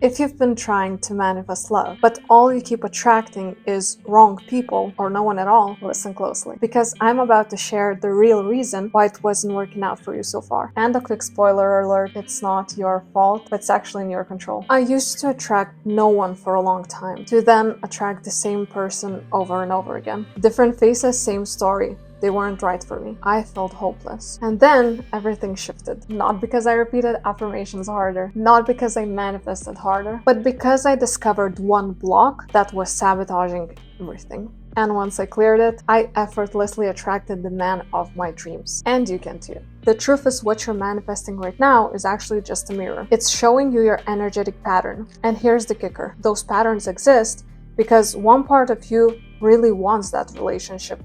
If you've been trying to manifest love, but all you keep attracting is wrong people or no one at all, listen closely, because I'm about to share the real reason why it wasn't working out for you so far. And a quick spoiler alert, it's not your fault, but it's actually in your control. I used to attract no one for a long time, to then attract the same person over and over again. Different faces, same story. They weren't right for me. I felt hopeless. And then everything shifted. Not because I repeated affirmations harder, not because I manifested harder, but because I discovered one block that was sabotaging everything. And once I cleared it, I effortlessly attracted the man of my dreams. And you can too. The truth is, what you're manifesting right now is actually just a mirror. It's showing you your energetic pattern. And here's the kicker. Those patterns exist because one part of you really wants that relationship,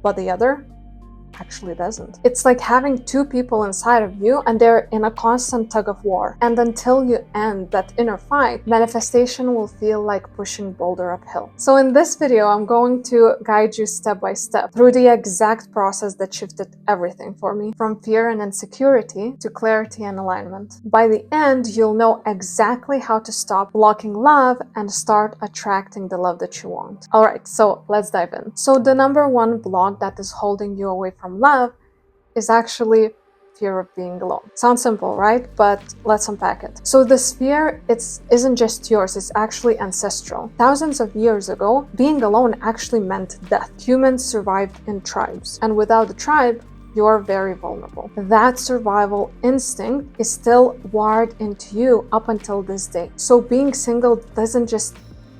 but the other actually doesn't. It's like having two people inside of you and they're in a constant tug-of-war. And until you end that inner fight, manifestation will feel like pushing boulder uphill. So in this video, I'm going to guide you step by step through the exact process that shifted everything for me, from fear and insecurity to clarity and alignment. By the end, you'll know exactly how to stop blocking love and start attracting the love that you want. All right, so let's dive in. So the number one block that is holding you away from love is actually fear of being alone. Sounds simple, right? But let's unpack it. So this fear, isn't just yours, it's actually ancestral. Thousands of years ago, being alone actually meant death. Humans survived in tribes, and without the tribe, you're very vulnerable. That survival instinct is still wired into you up until this day. So being single doesn't just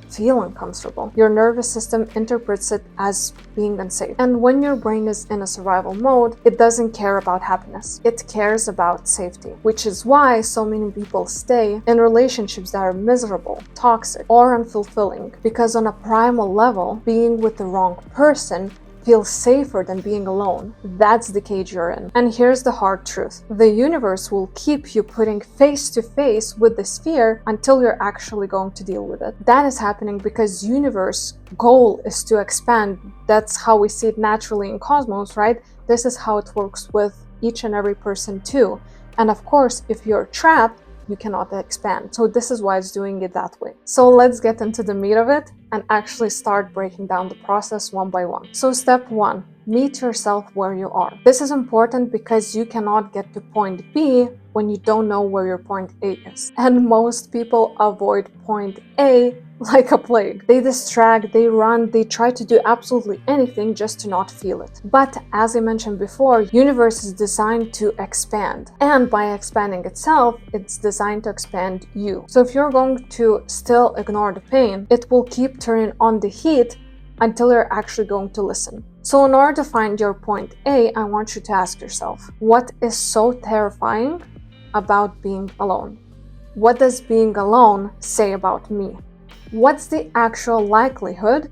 feel uncomfortable. Your nervous system interprets it as being unsafe. And when your brain is in a survival mode, it doesn't care about happiness. It cares about safety, which is why so many people stay in relationships that are miserable, toxic, or unfulfilling. Because on a primal level, being with the wrong person feels safer than being alone. That's the cage you're in. And here's the hard truth. The universe will keep you putting face to face with this fear until you're actually going to deal with it. That is happening because universe goal is to expand. That's how we see it naturally in cosmos, right? This is how it works with each and every person too. And of course, if you're trapped, you cannot expand. So this is why it's doing it that way. So let's get into the meat of it and actually start breaking down the process one by one. So step one, meet yourself where you are. This is important because you cannot get to point B when you don't know where your point A is. And most people avoid point A like a plague. They distract, they run, they try to do absolutely anything just to not feel it. But as I mentioned before, universe is designed to expand. And by expanding itself, it's designed to expand you. So if you're going to still ignore the pain, it will keep turning on the heat until you're actually going to listen. So in order to find your point A, I want you to ask yourself, what is so terrifying about being alone? What does being alone say about me? What's the actual likelihood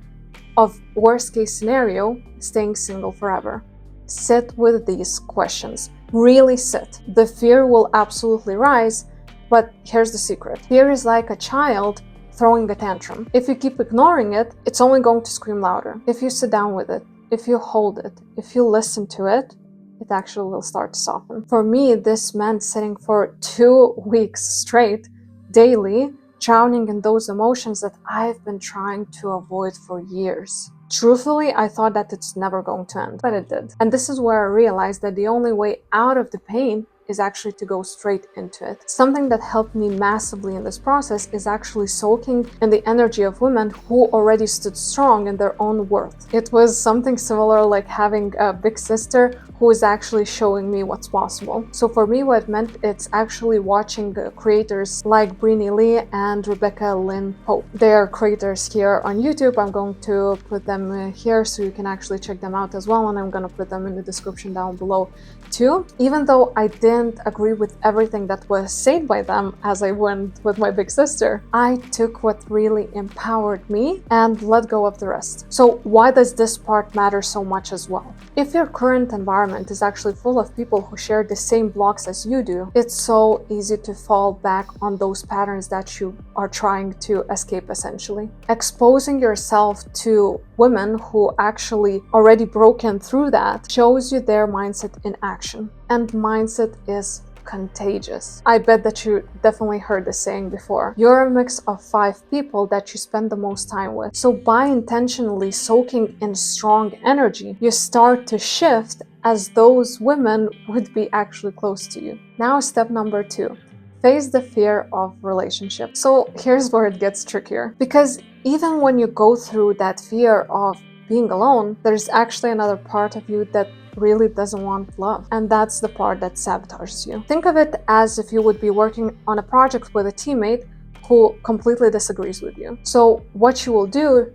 of worst case scenario staying single forever? Sit with these questions. Really sit. The fear will absolutely rise, but here's the secret. Fear is like a child throwing a tantrum. If you keep ignoring it, it's only going to scream louder. If you sit down with it, if you hold it, if you listen to it, it actually will start to soften. For me, this meant sitting for 2 weeks straight, daily, drowning in those emotions that I've been trying to avoid for years. Truthfully, I thought that it's never going to end, but it did. And this is where I realized that the only way out of the pain is actually to go straight into it. Something that helped me massively in this process is actually soaking in the energy of women who already stood strong in their own worth. It was something similar like having a big sister who is actually showing me what's possible. So for me, what it meant, it's actually watching creators like Brini Lee and Rebecca Lynn Pope. They are creators here on YouTube. I'm going to put them here so you can actually check them out as well, and I'm going to put them in the description down below too. Even though I didn't agree with everything that was said by them as I went with my big sister, I took what really empowered me and let go of the rest. So why does this part matter so much as well? If your current environment is actually full of people who share the same blocks as you do, it's so easy to fall back on those patterns that you are trying to escape essentially. Exposing yourself to women who actually already broken through that shows you their mindset in action. And mindset is contagious. I bet that you definitely heard the saying before. You're a mix of 5 people that you spend the most time with. So by intentionally soaking in strong energy, you start to shift as those women would be actually close to you. Now, step number 2. Face the fear of relationship. So here's where it gets trickier. Because even when you go through that fear of being alone, there's actually another part of you that really doesn't want love. And that's the part that sabotages you. Think of it as if you would be working on a project with a teammate who completely disagrees with you. So what she will do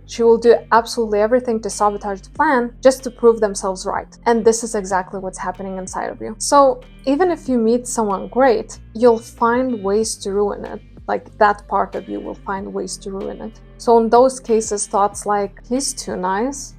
absolutely everything to sabotage the plan just to prove themselves right. And this is exactly what's happening inside of you. So even if you meet someone great, you'll find ways to ruin it. Like that part of you will find ways to ruin it. So in those cases, thoughts like, he's too nice,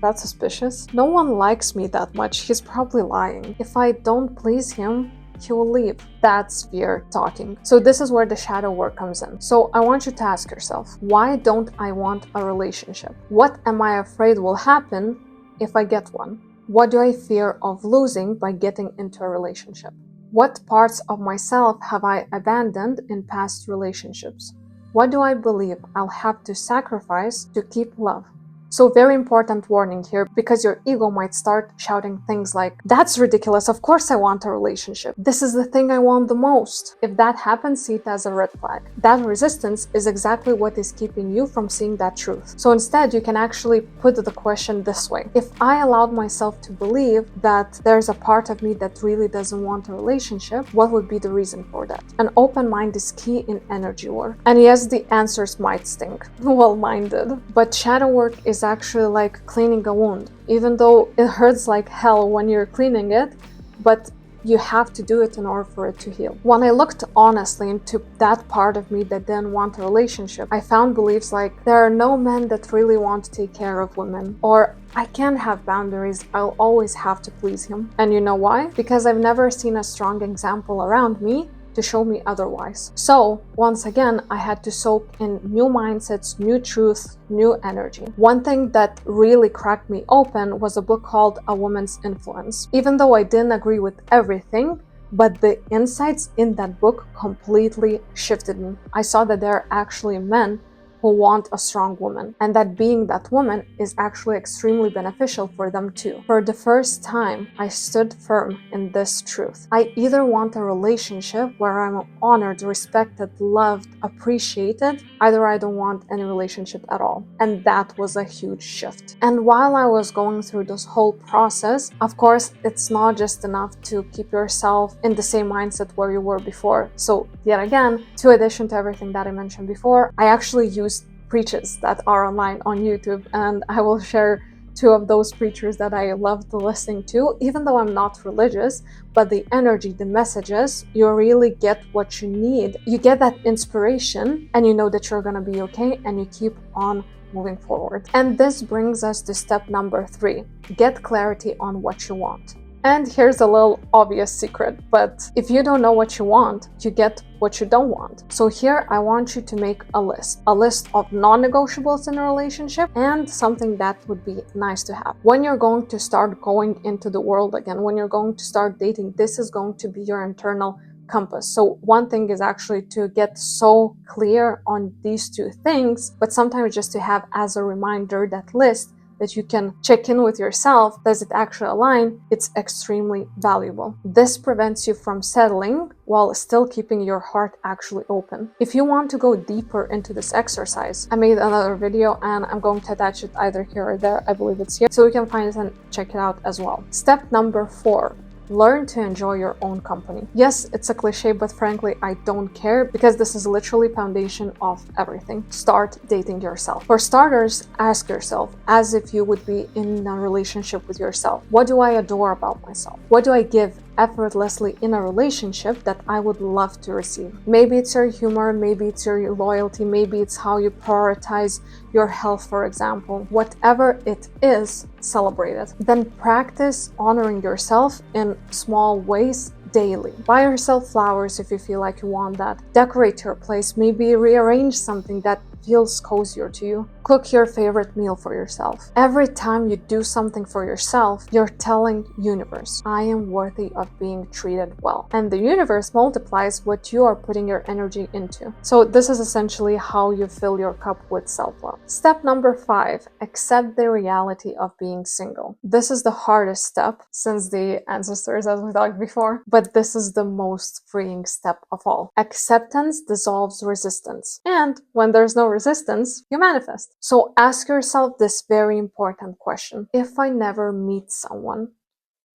that's suspicious. No one likes me that much, he's probably lying. If I don't please him, he will leave. That's fear talking. So this is where the shadow work comes in. So I want you to ask yourself, why don't I want a relationship? What am I afraid will happen if I get one? What do I fear of losing by getting into a relationship? What parts of myself have I abandoned in past relationships? What do I believe I'll have to sacrifice to keep love? So very important warning here, because your ego might start shouting things like, that's ridiculous, of course I want a relationship. This is the thing I want the most. If that happens, see it as a red flag. That resistance is exactly what is keeping you from seeing that truth. So instead, you can actually put the question this way. If I allowed myself to believe that there's a part of me that really doesn't want a relationship, what would be the reason for that? An open mind is key in energy work. And yes, the answers might stink. Well, mine did. But shadow work is actually like cleaning a wound, even though it hurts like hell when you're cleaning it, but you have to do it in order for it to heal. When I looked honestly into that part of me that didn't want a relationship, I found beliefs like, there are no men that really want to take care of women, or I can't have boundaries, I'll always have to please him. And you know why? Because I've never seen a strong example around me to show me otherwise. So once again, I had to soak in new mindsets, new truths, new energy. One thing that really cracked me open was a book called A Woman's Influence. Even though I didn't agree with everything, but the insights in that book completely shifted me. I saw that there are actually men who want a strong woman, and that being that woman is actually extremely beneficial for them too. For the first time, I stood firm in this truth. I either want a relationship where I'm honored, respected, loved, appreciated, either I don't want any relationship at all. And that was a huge shift. And while I was going through this whole process, of course, it's not just enough to keep yourself in the same mindset where you were before. So yet again, to addition to everything that I mentioned before, I actually used preachers that are online on YouTube, and I will share 2 of those preachers that I loved listening to, even though I'm not religious, but the energy, the messages, you really get what you need. You get that inspiration and you know that you're gonna be okay, and you keep on moving forward. And this brings us to step number 3. Get clarity on what you want. And here's a little obvious secret, but if you don't know what you want, you get what you don't want. So here I want you to make a list of non-negotiables in a relationship and something that would be nice to have. When you're going to start going into the world again, when you're going to start dating, this is going to be your internal compass. So one thing is actually to get so clear on these 2 things, but sometimes just to have as a reminder that list that you can check in with yourself, does it actually align? It's extremely valuable. This prevents you from settling while still keeping your heart actually open. If you want to go deeper into this exercise, I made another video and I'm going to attach it either here or there. I believe it's here, so you can find it and check it out as well. Step number 4. Learn to enjoy your own company. Yes, it's a cliche, but frankly, I don't care, because this is literally foundation of everything. Start dating yourself. For starters, ask yourself, as if you would be in a relationship with yourself, what do I adore about myself? What do I give effortlessly in a relationship that I would love to receive? Maybe it's your humor, maybe it's your loyalty, maybe it's how you prioritize your health, for example. Whatever it is, celebrate it. Then practice honoring yourself in small ways daily. Buy yourself flowers if you feel like you want that. Decorate your place, maybe rearrange something that feels cozier to you. Cook your favorite meal for yourself. Every time you do something for yourself, you're telling universe, I am worthy of being treated well. And the universe multiplies what you are putting your energy into. So this is essentially how you fill your cup with self-love. Step number 5, accept the reality of being single. This is the hardest step since the ancestors, as we talked before, but this is the most freeing step of all. Acceptance dissolves resistance. And when there's no resistance, you manifest. So ask yourself this very important question. If I never meet someone,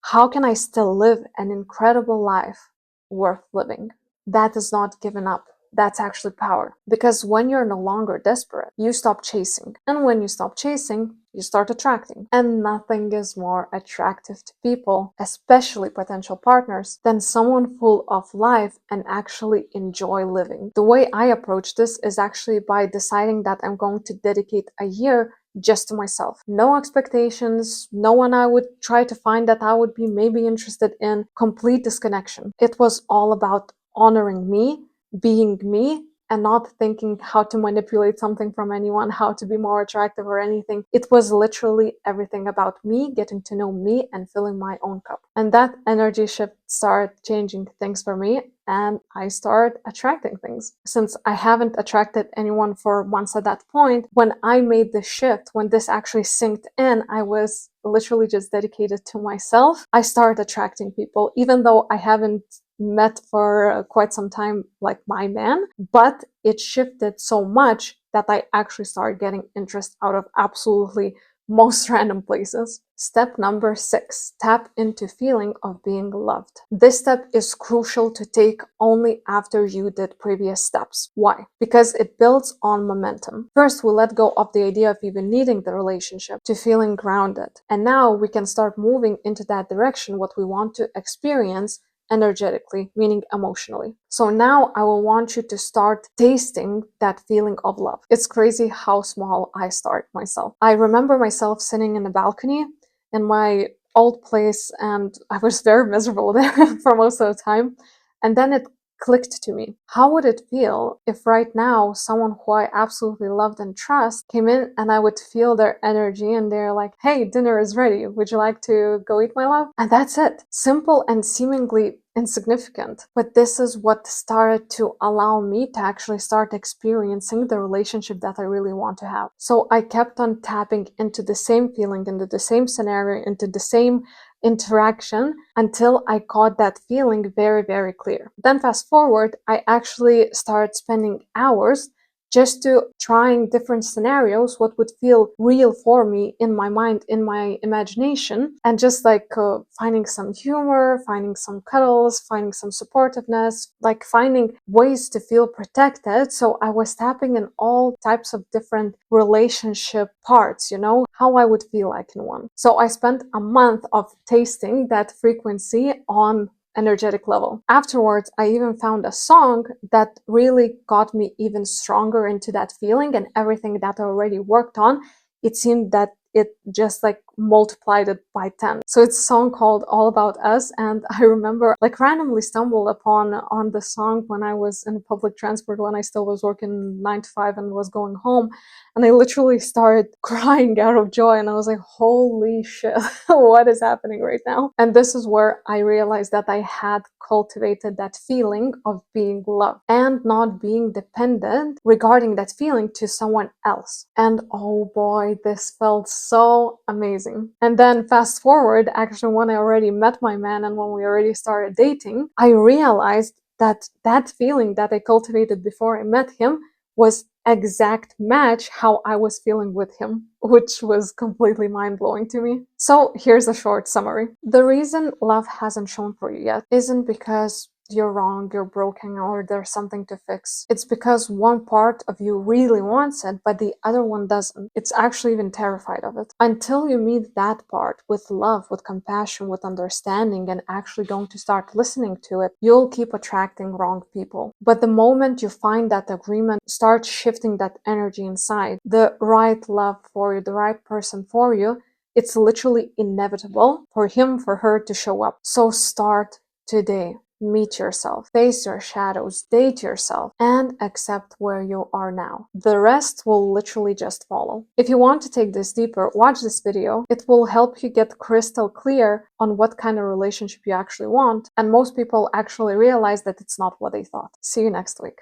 how can I still live an incredible life worth living? That is not giving up. That's actually power. Because when you're no longer desperate, you stop chasing. And when you stop chasing, you start attracting. And nothing is more attractive to people, especially potential partners, than someone full of life and actually enjoy living. The way I approach this is actually by deciding that I'm going to dedicate a year just to myself. No expectations, no one I would try to find that I would be maybe interested in, complete disconnection. It was all about honoring me, being me, and not thinking how to manipulate something from anyone, how to be more attractive or anything. It was literally everything about me, getting to know me and filling my own cup. And that energy shift started changing things for me, and I started attracting things. Since I haven't attracted anyone for months at that point, when I made this shift, when this actually synced in, I was literally just dedicated to myself. I started attracting people, even though I haven't met for quite some time like my man, but it shifted so much that I actually started getting interest out of absolutely most random places. Step number 6, tap into feeling of being loved. This step is crucial to take only after you did previous steps. Why? Because it builds on momentum. First, we let go of the idea of even needing the relationship to feeling grounded. And now we can start moving into that direction, what we want to experience energetically, meaning emotionally. So now I will want you to start tasting that feeling of love. It's crazy how small I start myself. I remember myself sitting in the balcony in my old place, and I was very miserable there for most of the time. And then it clicked to me. How would it feel if right now someone who I absolutely loved and trust came in and I would feel their energy and they're like, hey, dinner is ready. Would you like to go eat, my love? And that's it. Simple and seemingly insignificant. But this is what started to allow me to actually start experiencing the relationship that I really want to have. So I kept on tapping into the same feeling, into the same scenario, into the same interaction until I got that feeling very, very clear. Then fast forward, I actually started spending hours just to trying different scenarios, what would feel real for me in my mind, in my imagination, and just like finding some humor, finding some cuddles, finding some supportiveness, like finding ways to feel protected. So I was tapping in all types of different relationship parts, how I would feel like in one. So I spent a month of tasting that frequency on energetic level. Afterwards, I even found a song that really got me even stronger into that feeling, and everything that I already worked on, it seemed that it just like multiplied it by 10. So it's a song called All About Us, and I remember like randomly stumbled upon on the song when I was in public transport, when I still was working 9 to 5 and was going home, and I literally started crying out of joy, and I was like, holy shit, what is happening right now? And this is where I realized that I had cultivated that feeling of being loved and not being dependent regarding that feeling to someone else. And oh boy, this felt so amazing. And then fast forward, actually, when I already met my man and when we already started dating, I realized that that feeling that I cultivated before I met him was exact match how I was feeling with him, which was completely mind-blowing to me. So here's a short summary. The reason love hasn't shown for you yet isn't because you're wrong, you're broken, or there's something to fix. It's because one part of you really wants it, but the other one doesn't. It's actually even terrified of it. Until you meet that part with love, with compassion, with understanding, and actually going to start listening to it, you'll keep attracting wrong people. But the moment you find that agreement, start shifting that energy inside, the right love for you, the right person for you, it's literally inevitable for him, for her to show up. So start today. meet yourself, face your shadows, date yourself, and accept where you are now. The rest will literally just follow. If you want to take this deeper, watch this video. It will help you get crystal clear on what kind of relationship you actually want, and most people actually realize that it's not what they thought. See you next week.